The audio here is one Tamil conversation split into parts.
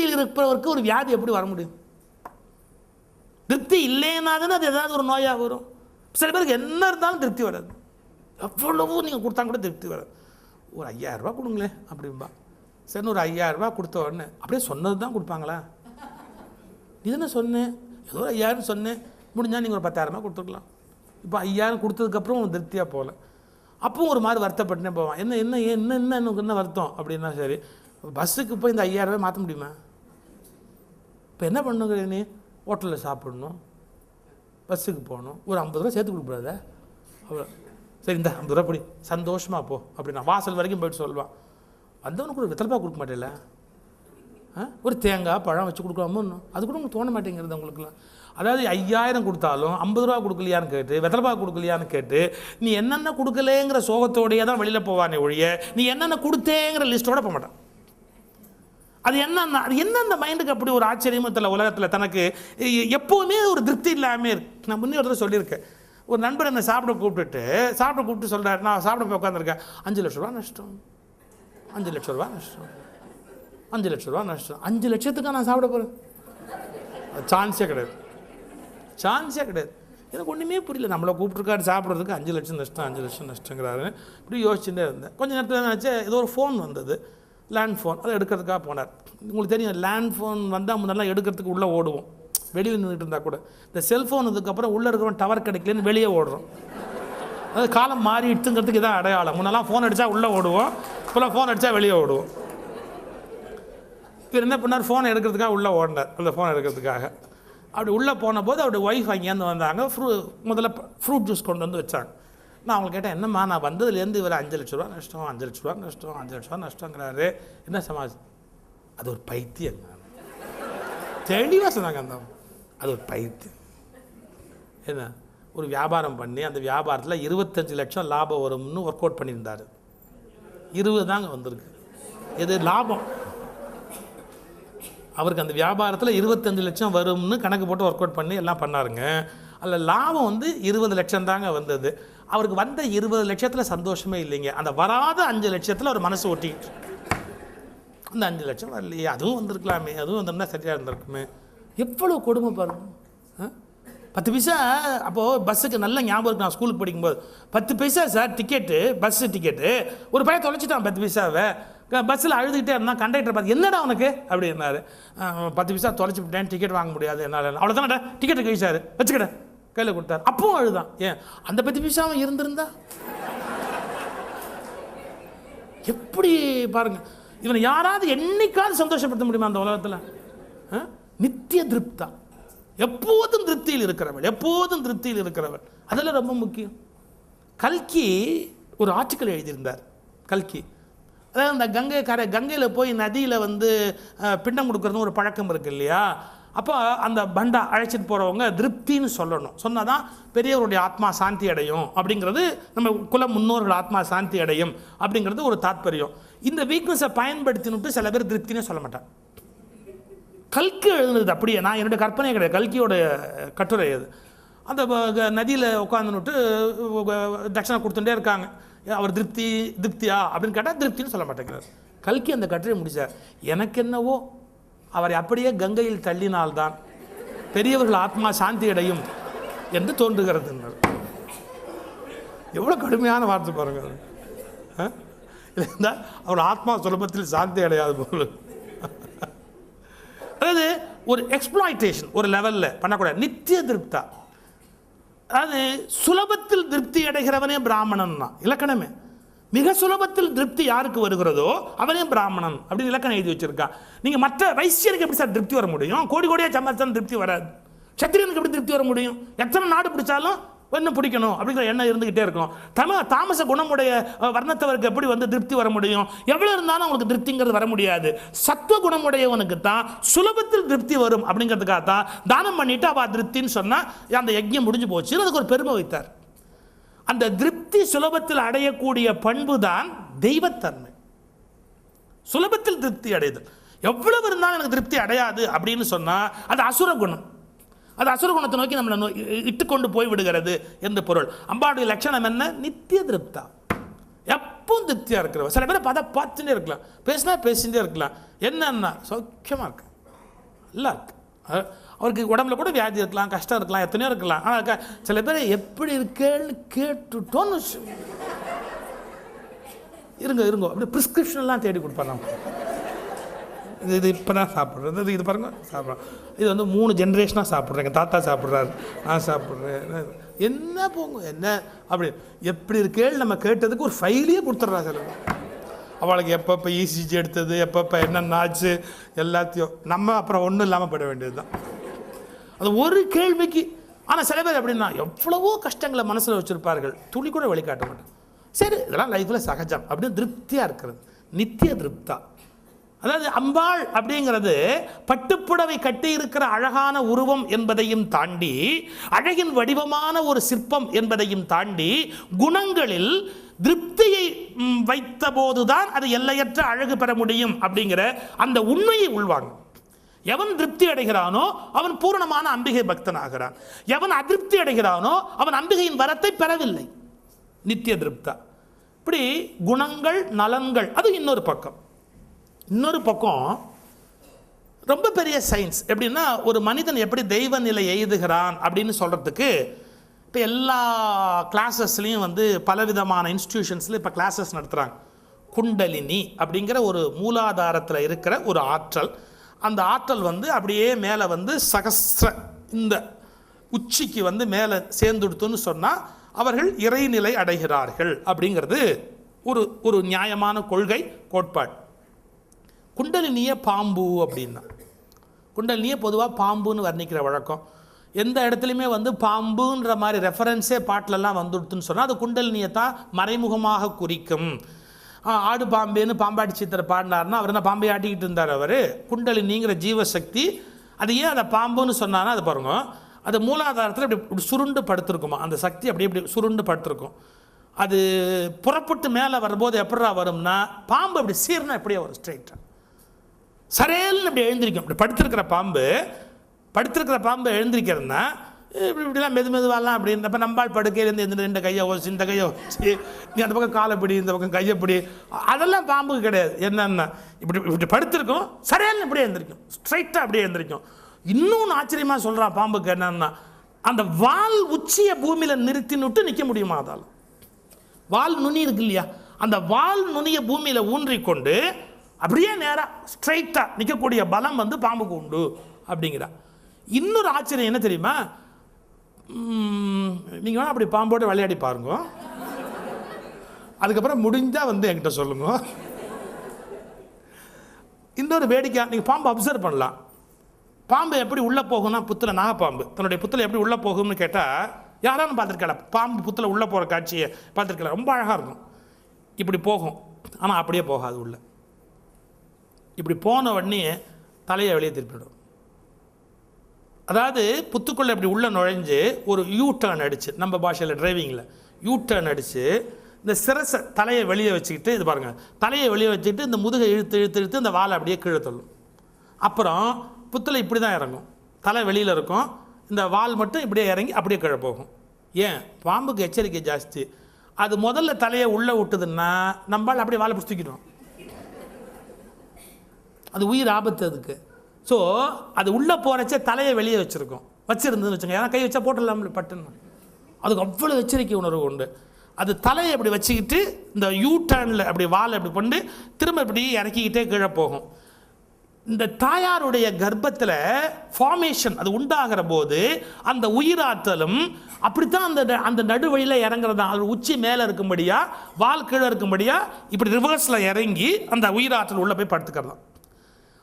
திருப்தியில் இருப்பவருக்கு ஒரு வியாதி எப்படி வர முடியும்? திருப்தி இல்லைன்னா தானே அது ஏதாவது ஒரு நோயாக வரும். சில பேருக்கு என்ன இருந்தாலும் திருப்தி வராது. எவ்வளவோ நீங்கள் கொடுத்தா கூட திருப்தி வராது. ஒரு 5000 ரூபா கொடுங்களேன் அப்படின்பா. சரி, ஒரு 5000 ரூபா கொடுத்த உடனே அப்படியே சொன்னது தான் கொடுப்பாங்களா? இதுன்னு சொன்னேன், ஏதோ 5000 சொன்னேன், முடிஞ்சால் நீங்கள் ஒரு 10,000 ரூபா கொடுத்துருக்கலாம். இப்போ 5000 கொடுத்ததுக்கப்புறம் ஒரு திருப்தியாக போகல. அப்பவும் ஒரு மாதிரி வருத்தப்பட்டுனே போவான். என்ன என்ன என்ன என்ன எனக்கு என்ன வருத்தம் அப்படின்னா, சரி பஸ்ஸுக்கு போய் இந்த 5000 ரூபாய் மாற்ற முடியுமா? இப்போ என்ன பண்ணுங்கிற, நீ ஹோட்டலில் சாப்பிடணும், பஸ்ஸுக்கு போகணும், ஒரு 50 ரூபா சேர்த்து கொடுக்கூடாதா? அவ்வளோ. சரி, இந்த 50 ரூபா படி சந்தோஷமாக போ அப்படின்னா வாசல் வரைக்கும் போய்ட்டு சொல்லுவான். வந்தவனுக்கு ஒரு வெத்தலைப்பா கொடுக்க மாட்டேல, ஒரு தேங்காய் பழம் வச்சு கொடுக்கலாமோ? அது கூட உங்களுக்கு தோண மாட்டேங்கிறது உங்களுக்குலாம். அதாவது 5000 கொடுத்தாலும் 50 ரூபா கொடுக்கலையான்னு கேட்டு, வெத்தலைப்பா கொடுக்கலையான்னு கேட்டு, நீ என்னென்ன கொடுக்கலேங்கிற சோகத்தோடையே தான் வெளியில் போவானே ஒழிய நீ என்னென்ன கொடுத்தேங்கிற லிஸ்ட்டோட போக மாட்டான். அது என்னன்னா, அது என்ன அந்த மைண்டுக்கு அப்படி ஒரு ஆச்சரியமும் தெரியல. உலகத்தில் தனக்கு எப்போவுமே ஒரு திருப்தி இல்லாமல் இருக்கு. நான் முன்னே ஒரு தடவை சொல்லியிருக்கேன். ஒரு நண்பர் என்னை சாப்பிட கூப்பிட்டு சொல்கிறார், நான் சாப்பிட போய் உட்காந்துருக்கேன், 5 லட்ச ரூபா நஷ்டம், 5 லட்ச ரூபா நஷ்டம், 5 லட்ச ரூபா நஷ்டம். 5 லட்சத்துக்காக நான் சாப்பிட போகிறேன்? சான்ஸே கிடையாது, சான்ஸே கிடையாது. எனக்கு ஒன்றுமே புரியல. நம்மளை கூப்பிட்டுருக்காரு சாப்பிட்றதுக்கு 5 லட்சம் நஷ்டம், 5 லட்சம் நஷ்டங்கிறாரு. இப்படி யோசிச்சுட்டே இருந்தேன். கொஞ்சம் நேரத்தில் என்னாச்சு, ஏதோ ஒரு ஃபோன் வந்தது, லேண்ட் ஃபோன். அதை எடுக்கிறதுக்காக போனார். உங்களுக்கு தெரியும், லேண்ட் ஃபோன் வந்தால் முன்னெல்லாம் எடுக்கிறதுக்கு உள்ளே ஓடுவோம், வெளியில் நின்றுட்டு இருந்தால் கூட. இந்த செல்ஃபோன் இதுக்கப்புறம் உள்ளே இருக்கிறவன் டவர் கிடைக்கலன்னு வெளியே ஓடுறோம். அது காலம் மாறிட்டுங்கிறதுக்கு இதான் அடையாளம். முன்னெல்லாம் ஃபோன் அடித்தா உள்ளே ஓடுவோம், இப்போலாம் ஃபோன் அடித்தா வெளியே ஓடுவோம். இவர் என்ன பண்ணார், ஃபோனை எடுக்கிறதுக்காக உள்ளே ஓடினார். அந்த ஃபோன் எடுக்கிறதுக்காக அப்படி உள்ளே போன போது அவருடைய ஒய்ஃப் அங்கேருந்து வந்தாங்க. முதல்ல ஃப்ரூட் ஜூஸ் கொண்டு வந்து வச்சாங்க. நான் அவங்க கேட்டேன், என்னம்மா நான் வந்ததுலேருந்து இவர் 5 லட்ச ரூபா நஷ்டம், 5 லட்ச ரூபா நஷ்டம், 5 லட்ச ரூபா நஷ்டங்கிறாரு, என்ன சமாஜ்? அது ஒரு பைத்தியம். தெளிவாக சொன்னாங்க. அந்த அது ஒரு பைத்தியம். என்ன, ஒரு வியாபாரம் பண்ணி அந்த வியாபாரத்தில் 25 லட்சம் லாபம் வரும்னு ஒர்க் அவுட் பண்ணியிருந்தார். 20 தாங்க வந்திருக்கு. இது லாபம். அவருக்கு அந்த வியாபாரத்தில் 25 லட்சம் வரும்னு கணக்கு போட்டு ஒர்க் அவுட் பண்ணி எல்லாம் பண்ணாருங்க. அதில் லாபம் 20 லட்சம் தாங்க வந்தது. அவருக்கு வந்த 20 லட்சத்தில் சந்தோஷமே இல்லைங்க. அந்த வராத 5 லட்சத்தில் அவர் மனசு ஒட்டிக்கிட்டு, அந்த 5 லட்சம் வரலையே, அதுவும் வந்திருக்கலாமே, அதுவும் வந்திருந்தா சரியாக இருந்திருக்குமே. எவ்வளோ கொடுமை பாருங்க. 10 பைசா. அப்போது பஸ்ஸுக்கு நல்ல ஞாபகம் இருக்கு, நான் ஸ்கூலுக்கு படிக்கும்போது 10 பைசா சார் டிக்கெட்டு, பஸ்ஸு டிக்கெட்டு. ஒரு பையன் தொலைச்சிட்டான் 10 பைசாவை. பஸ்ஸில் அழுதுகிட்டே இருந்தான். கண்டக்டர் பார்த்து, என்னடா உனக்கு அப்படின்னாரு. 10 பைசா தொலைச்சி விட்டேன், டிக்கெட் வாங்க முடியாது என்னால். அவ்வளோதானடா, டிக்கெட்டை கழிச்சாரு, வச்சுக்கிட கையில் கொடுத்தாரு. அப்பவும் அழுதான். ஏன், அந்த 10 பைசாவும் இருந்திருந்தா எப்படி பாருங்க. இவனை யாராவது என்னைக்காவது சந்தோஷப்படுத்த முடியுமா அந்த உலகத்தில்? நித்திய திருப்தா, எப்போதும் திருப்தியில் இருக்கிறவள், எப்போதும் திருப்தியில் இருக்கிறவள். அதெல்லாம் ரொம்ப முக்கியம். கல்கி ஒரு ஆர்டிக்கல் எழுதியிருந்தார். கல்கி அதாவது அந்த கங்கையில் போய் நதியில் பிண்டம் கொடுக்குறதுன்னு ஒரு பழக்கம் இருக்குது இல்லையா? அப்போ அந்த பண்டா அழைச்சிட்டு போகிறவங்க திருப்தின்னு சொல்லணும். சொன்னால் தான் பெரியவருடைய ஆத்மா சாந்தி அடையும் அப்படிங்கிறது, நம்ம குல முன்னோர்கள் ஆத்மா சாந்தி அடையும் அப்படிங்கிறது ஒரு தாத்பரியம். இந்த வீக்னஸை பயன்படுத்தினுட்டு சில பேர் திருப்தினே சொல்ல மாட்டாங்க. கல்கி எழுதுனது அப்படியே, நான் என்னுடைய கற்பனை கிடையாது, கல்கியோட கட்டுரை அது. அந்த நதியில் உட்காந்துன்னுட்டு தட்சணை கொடுத்துட்டே இருக்காங்க. அவர் திருப்தியா அப்படின்னு கேட்டால் திருப்தின்னு சொல்ல மாட்டேங்கிறார். கல்கி அந்த கட்டுரை முடிச்சார். எனக்கு என்னவோ அவரை அப்படியே கங்கையில் தள்ளினால்தான் பெரியவர்கள் ஆத்மா சாந்தி அடையும் என்று தோன்றுகிறது. எவ்வளோ கடுமையான வார்த்தை பாருங்க. இல்லைன்னா அவர் ஆத்மா சுலபத்தில் சாந்தி அடையாது போல. அதாவது ஒரு எக்ஸ்ப்ளாய்டேஷன் ஒரு லெவலில் பண்ணக்கூடாது. நித்திய திருப்தா, அதாவது சுலபத்தில் திருப்தி அடைகிறவனே பிராமணன் தான் இலக்கணமே. மிக சுலபத்தில் திருப்தி யாருக்கு வருகிறதோ அவனே பிராமணன் அப்படின்னு இலக்கணம் எழுதி வச்சிருக்கா. நீங்கள் மற்ற வைசியருக்கு எப்படி சார் திருப்தி வர முடியும்? கோடி கோடியாக சம்பாதிச்சாலும் திருப்தி வராது. சத்திரியனுக்கு எப்படி திருப்தி வர முடியும்? எத்தனை நாடு பிடிச்சாலும் இன்னும் பிடிக்கணும் அப்படிங்கிற எண்ணம் இருந்துகிட்டே இருக்கும். தாமச குணமுடைய வர்ணத்தவருக்கு எப்படி திருப்தி வர முடியும்? எவ்வளோ இருந்தாலும் அவங்களுக்கு திருப்திங்கிறது வர முடியாது. சத்துவ குணமுடையவனுக்கு தான் சுலபத்தில் திருப்தி வரும். அப்படிங்கிறதுக்காக தான் தானம் பண்ணிட்டு அவள் திருப்தின்னு சொன்னால் அந்த யஜ்யம் முடிஞ்சு போச்சு. அதுக்கு ஒரு பெருமை வைத்தார். அந்த திருப்தி சுலபத்தில் அடையக்கூடிய பண்பு தான் தெய்வத்தன்மை. சுலபத்தில் திருப்தி அடையுதல். எவ்வளவு இருந்தாலும் எனக்கு திருப்தி அடையாது அப்படின்னு சொன்னால் அது அசுர குணம். அது அசுர குணத்தை நோக்கி நம்மளை இட்டுக்கொண்டு போய் விடுகிறது என்று பொருள். அம்பாவுடைய லட்சணம் என்ன? நித்திய திருப்தா, எப்பவும் திருப்தியாக இருக்கிறவ. சில பேரை பார்த்துட்டே இருக்கலாம், பேசினா பேசிகிட்டே இருக்கலாம். என்னன்னா சௌக்கியமாக இருக்கு, நல்லா இருக்கு. அவருக்கு உடம்புல கூட வியாதி இருக்கலாம், கஷ்டம் இருக்கலாம், எத்தனையோ இருக்கலாம். ஆனால் சில பேர் எப்படி இருக்கேன்னு கேட்டுட்டோன்னு இருங்கோ அப்படி ப்ரிஸ்கிரிப்ஷன்லாம் தேடி கொடுப்பாங்க. இது இப்போ தான் சாப்பிட்றது, இது பாருங்க சாப்பிட்றோம். இது வந்து 3 ஜென்ரேஷனாக சாப்பிட்றேன். எங்கள் தாத்தா சாப்பிட்றாரு, நான் சாப்பிட்றேன். என்ன போங்க என்ன அப்படி எப்படி இருக்கேன்னு நம்ம கேட்டதுக்கு ஒரு ஃபைலையே கொடுத்துட்றா சில. அவளுக்கு எப்பப்போ இசிஜி எடுத்தது, எப்பப்போ என்னென்ன ஆச்சு எல்லாத்தையும் நம்ம அப்புறம் ஒன்றும் இல்லாமல் பட வேண்டியது தான் அது ஒரு கேள்விக்கு. ஆனால் சில பேர் எப்படின்னா எவ்வளவோ கஷ்டங்களை மனசில் வச்சுருப்பார்கள், துளி கூட வெளிக்காட்ட மாட்டேன். சரி இதெல்லாம் லைஃப்பில் சகஜம் அப்படின்னு திருப்தியாக இருக்கிறது, நித்திய திருப்தா. அதாவது அம்பாள் அப்படிங்கிறது பட்டுப்புடவை கட்டி இருக்கிற அழகான உருவம் என்பதையும் தாண்டி, அழகின் வடிவமான ஒரு சிற்பம் என்பதையும் தாண்டி, குணங்களில் திருப்தியை வைத்த போதுதான் அது எல்லையற்ற அழகு பெற முடியும் அப்படிங்கிற அந்த உண்மையை உள்வாங்க. எவன் திருப்தி அடைகிறானோ அவன் பூரணமான அம்பிகை பக்தன் ஆகிறான். எவன் அதிருப்தி அடைகிறானோ அவன் அம்பிகையின் வரத்தை பெறவில்லை. நித்திய திருப்தா. இப்படி குணங்கள் நலன்கள் அது இன்னொரு பக்கம். இன்னொரு பக்கம் ரொம்ப பெரிய சயின்ஸ். எப்படின்னா ஒரு மனிதன் எப்படி தெய்வ நிலை எய்துகிறான் அப்படின்னு சொல்கிறதுக்கு இப்போ எல்லா கிளாஸஸ்லேயும் வந்து பலவிதமான இன்ஸ்டிடியூஷன்ஸில் இப்போ கிளாஸஸ் நடத்துகிறாங்க. குண்டலினி அப்படிங்கிற ஒரு மூலாதாரத்தில் இருக்கிற ஒரு ஆற்றல், அந்த ஆற்றல் வந்து அப்படியே மேலே வந்து சகஸ்ர இந்த உச்சிக்கு வந்து மேலே சேர்ந்துடுத்துன்னு சொன்னால் அவர்கள் இறைநிலை அடைகிறார்கள் அப்படிங்கிறது ஒரு நியாயமான கொள்கை கோட்பாடு. குண்டலினியை பாம்பு அப்படின்னா, குண்டலினியை பொதுவாக பாம்புன்னு வர்ணிக்கிற வழக்கம். எந்த இடத்துலையுமே வந்து பாம்புன்ற மாதிரி ரெஃபரன்ஸே பாட்டிலெல்லாம் வந்துடுத்துன்னு சொன்னால் அது குண்டலினியை தான் மறைமுகமாக குறிக்கும். ஆடு பாம்பேன்னு பாம்பாட்டி சித்தர் பாடினார்னா அவர் என்ன பாம்பை ஆட்டிக்கிட்டு இருந்தார். அவர் குண்டலினிங்கிற ஜீவசக்தி. அது ஏன் அதை பாம்புன்னு சொன்னான்னா அது பாருங்க, அது மூலாதாரத்தில் இப்படி சுருண்டு படுத்திருக்குமா, அந்த சக்தி அப்படி இப்படி சுருண்டு படுத்திருக்கும். அது புறப்பட்டு மேலே வரும்போது எப்படா வரும்னா பாம்பு அப்படி சீர்னா எப்படியே வரும், ஸ்ட்ரைட்டாக சரையல்னு அப்படி எழுந்திருக்கும். இப்படி படுத்திருக்கிற பாம்பு எழுந்திருக்கிறதுனா இப்படிலாம் மெதுவாலாம் அப்படின்றப்ப நம்பாள் படுக்கையிலேருந்து எந்த 2 கையை வச்சு இந்த கையை வச்சு நீ அந்த பக்கம் காலைப்பிடி இந்த பக்கம் கையப்பிடி, அதெல்லாம் பாம்புக்கு கிடையாது. என்னென்னா இப்படி படுத்திருக்கும், சரையல்னு இப்படியே எழுந்திருக்கும், ஸ்ட்ரைட்டாக அப்படியே எழுந்திருக்கும். இன்னொன்று ஆச்சரியமாக சொல்கிறான் பாம்புக்கு என்னன்னா, அந்த வால் உச்சியை பூமியில் நிறுத்தினுட்டு நிற்க முடியுமா? அதால் வால் நுனி இருக்கு இல்லையா, அந்த வால் நுனியை பூமியில் ஊன்றிக்கொண்டு அப்படியே நேராக ஸ்ட்ரைட்டாக நிற்கக்கூடிய பலம் வந்து பாம்புக்கு உண்டு அப்படிங்கிறா. இன்னொரு ஆச்சரியம் என்ன தெரியுமா, நீங்கள் வேணால் அப்படி பாம்போடு விளையாடி பாருங்க, அதுக்கப்புறம் முடிஞ்சால் வந்து என்கிட்ட சொல்லுங்க. இன்னொரு வேடிக்கை, நீங்கள் பாம்பு அப்சர்வ் பண்ணலாம். பாம்பு எப்படி உள்ளே போகும்னா, புத்தில் நாகப்பாம்பு தன்னுடைய புத்தில் எப்படி உள்ளே போகும்னு கேட்டால் யாராலும் பார்த்துருக்கலாம். பாம்பு புத்தில் உள்ளே போகிற காட்சியை பார்த்துருக்கலாம், ரொம்ப அழகாக இருக்கும். இப்படி போகும், ஆனால் அப்படியே போகாது. உள்ள இப்படி போன உடனே தலையை வெளியே திருப்பிடும். அதாவது புத்துக்குள்ளே இப்படி உள்ளே நுழைஞ்சு ஒரு யூ டர்ன் அடிச்சு, நம்ம பாஷையில் டிரைவிங்கில் யூ டர்ன் அடித்து இந்த சிரசை தலையை வெளியே வச்சுக்கிட்டு, இது பாருங்கள், தலையை வெளியே வச்சுக்கிட்டு இந்த முதுகை இழுத்து இந்த வாலை அப்படியே கீழே தள்ளும். அப்புறம் புத்தில் இப்படி தான் இறங்கும், தலை வெளியில் இருக்கும், இந்த வால் மட்டும் இப்படியே இறங்கி அப்படியே கீழே போகும். ஏன்? பாம்புக்கு எச்சரிக்கை ஜாஸ்தி. அது முதல்ல தலையை உள்ளே விட்டுதுன்னா நம்மளால் அப்படியே வாழை பிடிச்சிக்கிட்டோம், அது உயிர் ஆபத்து அதுக்கு. ஸோ அது உள்ளே போகிறச்சே தலையை வெளியே வச்சுருந்ததுன்னு வச்சுங்க, ஏன்னா கை வச்சா போட்டுடலாம்ல பட்டுன்னு, அதுக்கு அவ்வளோ எச்சரிக்கை உணர்வு உண்டு. அது தலையை அப்படி வச்சுக்கிட்டு இந்த யூ டர்னில் அப்படி வால் அப்படி பண்ணி திரும்ப இப்படி இறக்கிக்கிட்டே கீழே போகும். இந்த தாயாருடைய கர்ப்பத்தில் ஃபார்மேஷன் அது உண்டாகிற போது அந்த உயிராற்றலும் அப்படித்தான் அந்த நடுவழியில் இறங்குறது தான். அது உச்சி மேலே இருக்கும்படியா வால் கீழே இருக்கும்படியா இப்படி ரிவர்ஸில் இறங்கி அந்த உயிராற்றல் உள்ளே போய் படுத்துக்கிறதான்.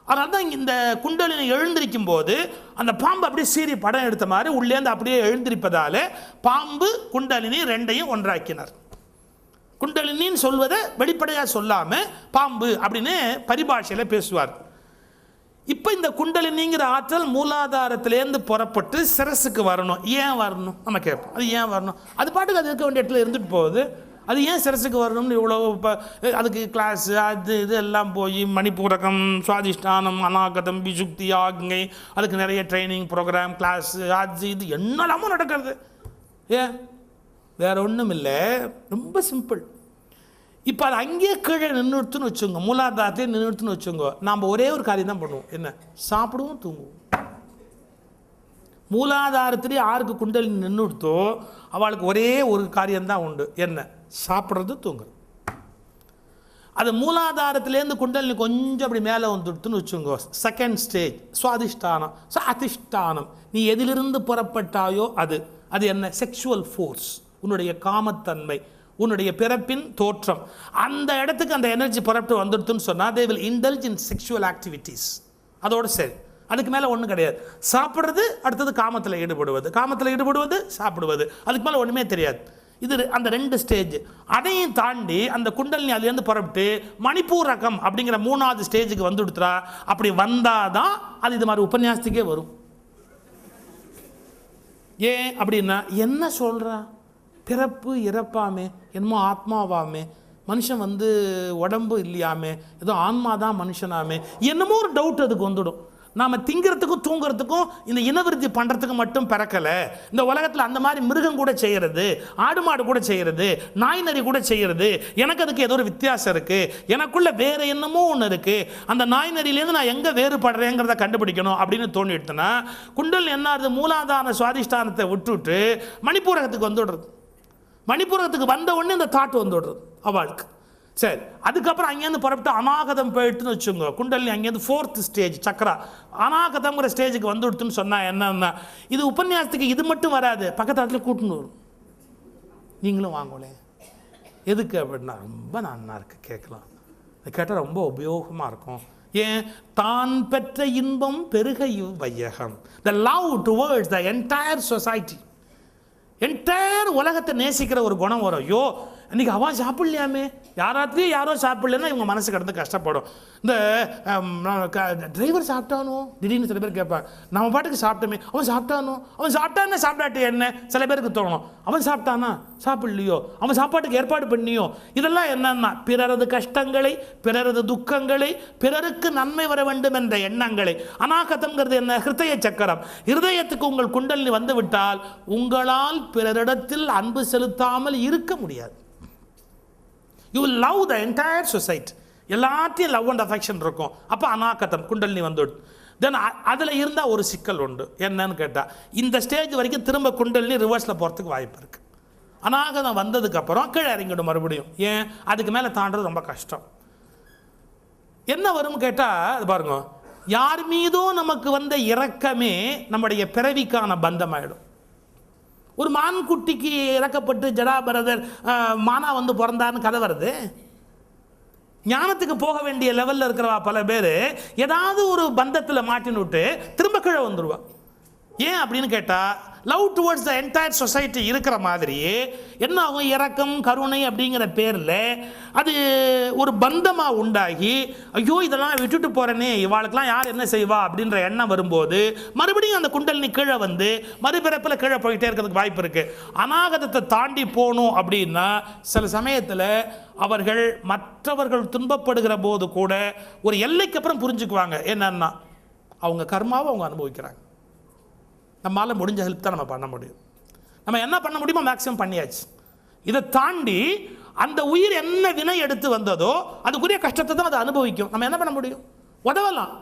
அதனால தான் இந்த குண்டலினி எழுந்திருக்கும் போது அந்த பாம்பு அப்படியே சீறி படம் எடுத்த மாதிரி உள்ளேருந்து அப்படியே எழுந்திருப்பதால் பாம்பு குண்டலினி ரெண்டையும் ஒன்றாக்கினார். குண்டலினின்னு சொல்வதை வெளிப்படையாக சொல்லாமல் பாம்பு அப்படின்னு பரிபாஷையில் பேசுவார். இப்போ இந்த குண்டலினிங்கிற ஆற்றல் மூலாதாரத்திலேருந்து புறப்பட்டு சிரசுக்கு வரணும். ஏன் வரணும் நம்ம கேட்போம், அது ஏன் வரணும்? அது பாட்டுக்கு அது இருக்க வேண்டிய இடத்துல இருந்துட்டு போகுது, அது ஏன் சிரசுக்கு வரணும்னு இவ்வளோ இப்போ அதுக்கு கிளாஸு அது இது எல்லாம் போய் மணிப்பூரகம், சுவாதிஷ்டானம், அநாகதம், விசுக்தி, ஆக்ஞை, அதுக்கு நிறைய ட்ரைனிங் ப்ரோக்ராம், கிளாஸு, அது இது என்னெல்லாமோ நடக்கிறது. ஏன்? வேறு ஒன்றும் இல்லை, ரொம்ப சிம்பிள். இப்போ அது அங்கேயே கீழே நின்றுடுத்துன்னு வச்சுங்க, மூலாதாரத்தையே நின்றுடுத்துன்னு வச்சுங்க, நாம் ஒரே ஒரு காரியம் தான் பண்ணுவோம், என்ன? சாப்பிடுவோம், தூங்குவோம். மூலாதாரத்திலே யாருக்கு குண்டலினி நின்றுடுத்தோ அவளுக்கு ஒரே ஒரு காரியம்தான் உண்டு, என்ன? சாப்பிட்றது, தூங்குறது. அது மூலாதாரத்திலேருந்து குண்டலினி கொஞ்சம் அப்படி மேலே வந்துடுத்துன்னு வச்சுங்க, செகண்ட் ஸ்டேஜ் சுவாதிஷ்டானம். அதிஷ்டானம், நீ எதிலிருந்து புறப்பட்டாயோ அது அது என்ன? செக்ஷுவல் ஃபோர்ஸ், உன்னுடைய காமத்தன்மை, உன்னுடைய பிறப்பின் தோற்றம். அந்த இடத்துக்கு அந்த எனர்ஜி புறப்பட்டு வந்துடுத்துன்னு சொன்னால் they will indulge in sexual activities. அதோடு சரி, அதுக்கு மேலே ஒன்றும் கிடையாது. சாப்பிட்றது, அடுத்தது காமத்தில் ஈடுபடுவது, காமத்தில் ஈடுபடுவது, சாப்பிடுவது, அதுக்கு மேலே ஒன்றுமே தெரியாது. இது அந்த 2 ஸ்டேஜ். அதையும் தாண்டி அந்த குண்டலினி அதுலேருந்து புறப்பட்டு மணிப்பூரகம் அப்படிங்கிற 3வது ஸ்டேஜுக்கு வந்து கொடுத்துறா. அப்படி வந்தால் தான் அது இது மாதிரி உபன்யாசத்துக்கே வரும். ஏன் அப்படின்னா, என்ன சொல்கிறா? பிறப்பு இறப்பாமே, என்னமோ ஆத்மாவாமே, மனுஷன் வந்து உடம்பு இல்லையாமே, ஏதோ ஆன்மா தான் மனுஷனாமே, என்னமோ ஒரு டவுட் அதுக்கு வந்துடும். நாம் திங்கிறதுக்கும் தூங்குறதுக்கும் இந்த இனவிருத்தி பண்ணுறதுக்கு மட்டும் பிறக்கலை. இந்த உலகத்தில் அந்த மாதிரி மிருகம் கூட செய்கிறது, ஆடு மாடு கூட செய்கிறது, நாய் நரி கூட செய்கிறது. எனக்கு அதுக்கு ஏதோ ஒரு வித்தியாசம் இருக்குது, எனக்குள்ளே வேறு என்னமோ ஒன்று இருக்குது, அந்த நாய் நரியிலேருந்து நான் எங்கே வேறுபடுறேங்கிறத கண்டுபிடிக்கணும் அப்படின்னு தோணிடுத்துனா குண்டல் என்ன ஆகுது? மூலாதார சுவாதிஷ்டானத்தை விட்டுவிட்டு மணிப்பூரகத்துக்கு வந்துடுறது. மணிப்பூரகத்துக்கு வந்த உடனே இந்த தாட் வந்துடுறது அவளுக்கு. சரி, அதுக்கப்புறம் அங்கேருந்து புறப்பட்டு அநாகதம் போயிட்டுன்னு வச்சுங்க, குண்டலினி அங்கேருந்து 4th ஸ்டேஜ் சக்கரா அநாகதம்ங்கிற ஸ்டேஜுக்கு வந்து விடுத்துன்னு சொன்னால் என்னன்னா, இது உபன்யாசத்துக்கு இது மட்டும் வராது, பக்கத்துல கூட்டுன்னு வரும். நீங்களும் வாங்கலே. எதுக்கு அப்படின்னா, ரொம்ப நல்லா இருக்கு கேட்கலாம், கேட்டால் ரொம்ப உபயோகமாக இருக்கும். ஏன்? தான் பெற்ற இன்பம் பெருக வையகம். The love towards the entire society, entire உலகத்தை நேசிக்கிற ஒரு குணம் வரும். ஐயோ இன்றைக்கி அவன் சாப்பிட்லையாமே, யாராத்துலேயும் யாரோ சாப்பிட்லன்னா இவங்க மனசு கிடந்து கஷ்டப்படும். இந்த டிரைவர் சாப்பிட்டானோ திடீர்னு சில பேர் கேட்பாங்க, நம்ம பாட்டுக்கு சாப்பிட்டோமே, அவன் சாப்பிட்டானோ, அவன் சாப்பிட்டானே சாப்பிடாட்டு என்ன சில பேருக்கு தோணும். அவன் சாப்பிட்டானா, சாப்பிட்லையோ, அவன் சாப்பாட்டுக்கு ஏற்பாடு பண்ணியோ, இதெல்லாம் என்னன்னா பிறரது கஷ்டங்களை, பிறரது துக்கங்களை, பிறருக்கு நன்மை வர வேண்டும் என்ற எண்ணங்களை. அநாகதம்ங்கிறது என்ன? ஹிருதய சக்கரம். இருதயத்துக்கு உங்கள் குண்டலினி வந்து விட்டால் உங்களால் பிறரிடத்தில் அன்பு செலுத்தாமல் இருக்க முடியாது. You will love the entire society. எல்லாத்தையும் லவ் அண்ட் அஃபெக்ஷன் இருக்கும். அப்போ அநாகதம் குண்டலினி வந்துடும். தென் அதில் இருந்தால் ஒரு சிக்கல் உண்டு. என்னன்னு கேட்டால், இந்த ஸ்டேஜ் வரைக்கும் திரும்ப குண்டலினி ரிவர்ஸில் போகிறதுக்கு வாய்ப்பு இருக்குது. அநாகதம் வந்ததுக்கப்புறம் கீழே இறங்கிடும் மறுபடியும். ஏன்? அதுக்கு மேலே தாண்டது ரொம்ப கஷ்டம். என்ன வரும்னு கேட்டால், அது பாருங்க, யார் மீதும் நமக்கு வந்த இரக்கமே நம்முடைய பிறவிக்கான பந்தமாயிடும். ஒரு மான்குட்டிக்கு இறக்கப்பட்டு ஜடாபரதர் மானா வந்து பிறந்தான்னு கதை வருது. ஞானத்துக்கு போக வேண்டிய லெவலில் இருக்கிறவா பல பேர் ஏதாவது ஒரு பந்தத்தில் மாட்டின்னு விட்டு திரும்ப கீழே வந்துடுவா. ஏன் அப்படின்னு கேட்டால், love towards the entire society இருக்கிற மாதிரியே என்ன ஆகும்? இரக்கம், கருணை அப்படிங்கிற பேரில் அது ஒரு பந்தமாக உண்டாகி, ஐயோ இதெல்லாம் விட்டுட்டு போகிறேனே, இவாளுக்கெல்லாம் யார் என்ன செய்வா அப்படின்ற எண்ணம் வரும்போது மறுபடியும் அந்த குண்டலினி கீழே வந்து மறுபிறப்பில் கீழே போயிட்டே இருக்கிறதுக்கு வாய்ப்பு இருக்குது. அநாகதத்தை தாண்டி போகணும் அப்படின்னா சில சமயத்தில் அவர்கள் மற்றவர்கள் துன்பப்படுகிற போது கூட ஒரு எல்லைக்கு அப்புறம் புரிஞ்சுக்குவாங்க. என்னன்னா, அவங்க கர்மாவை அவங்க அனுபவிக்கிறாங்க. நம்மளால் முடிஞ்ச ஹெல்ப் தான் நம்ம பண்ண முடியும். நம்ம என்ன பண்ண முடியுமோ மேக்ஸிமம் பண்ணியாச்சு. இதை தாண்டி அந்த உயிர் என்ன வினை எடுத்து வந்ததோ அதுக்குரிய கஷ்டத்தை தான் அதை அனுபவிக்கும். நம்ம என்ன பண்ண முடியும்? உதவலாம்,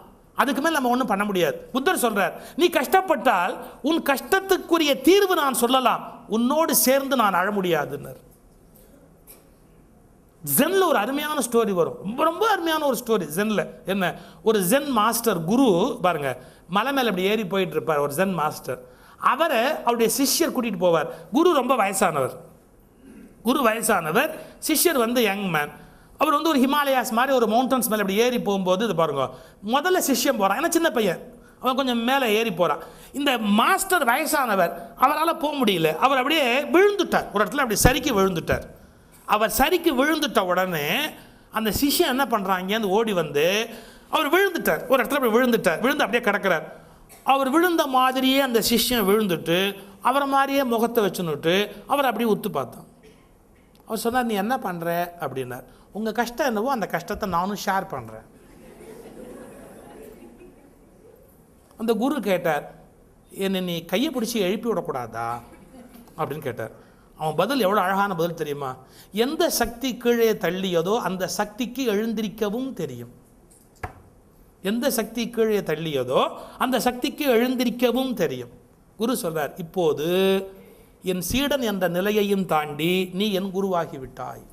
அதுக்கு மேல் நம்ம ஒன்றும் பண்ண முடியாது. புத்தர் சொல்கிறார், நீ கஷ்டப்பட்டால் உன் கஷ்டத்துக்குரிய தீர்வு நான் சொல்லலாம், உன்னோடு சேர்ந்து நான் அழ முடியாதுன்னர். ஜென்ல ஒரு அருமையான ஸ்டோரி வரும், ரொம்ப ரொம்ப அருமையான ஒரு ஸ்டோரி ஜென்ல. என்ன? ஒரு ஜென் மாஸ்டர் குரு பாருங்க, மலை மேலே அப்படி ஏறி போயிட்டு இருப்பார் ஒரு ஜென் மாஸ்டர். அவரை அவருடைய சிஷ்யர் கூட்டிகிட்டு போவார். குரு ரொம்ப வயசானவர், சிஷ்யர் வந்து யங் மேன். அவர் வந்து ஒரு ஹிமாலயாஸ் மாதிரி ஒரு மவுண்டன்ஸ் மேலே அப்படி ஏறி போகும்போது இது பாருங்க, முதல்ல சிஷ்யம் போகிறான், ஏன்னா சின்ன பையன், அவன் கொஞ்சம் மேலே ஏறி போகிறான். இந்த மாஸ்டர் வயசானவர், அவரால் போக முடியல, அவர் அப்படியே விழுந்துட்டார், ஒரு இடத்துல அப்படி சறுக்கி விழுந்துட்டார். அவர் சறுக்கி விழுந்துட்ட உடனே அந்த சிஷ்யன் என்ன பண்ணுறான், இங்கேருந்து ஓடி வந்து, அவர் விழுந்துட்டார், ஒரு இடத்துல அப்படி விழுந்து அப்படியே கிடக்கிறார். அவர் விழுந்த மாதிரியே அந்த சிஷ்யன் விழுந்துட்டு அவரை மாதிரியே முகத்தை வச்சுன்னுட்டு அவர் அப்படியே உத்து பார்த்தான். அவர் சொன்னார், நீ என்ன பண்ணுற அப்படின்னார். உங்கள் கஷ்டம் என்னவோ அந்த கஷ்டத்தை நானும் ஷேர் பண்ணுறேன். அந்த குரு கேட்டார், என்னை நீ கையை பிடிச்சி எழுப்பி விடக்கூடாதா அப்படின்னு கேட்டார். அவன் பதில் எவ்வளோ அழகான பதில் தெரியுமா? எந்த சக்தி கீழே தள்ளியதோ அந்த சக்திக்கு எழுந்திருக்கவும் தெரியும். எந்த சக்தி கீழே தள்ளியதோ அந்த சக்திக்கு எழுந்திருக்கவும் தெரியும். குரு சொல்றார், இப்போது என் சீடன் என்ற நிலையையும் தாண்டி நீ என் குருவாகிவிட்டாய்.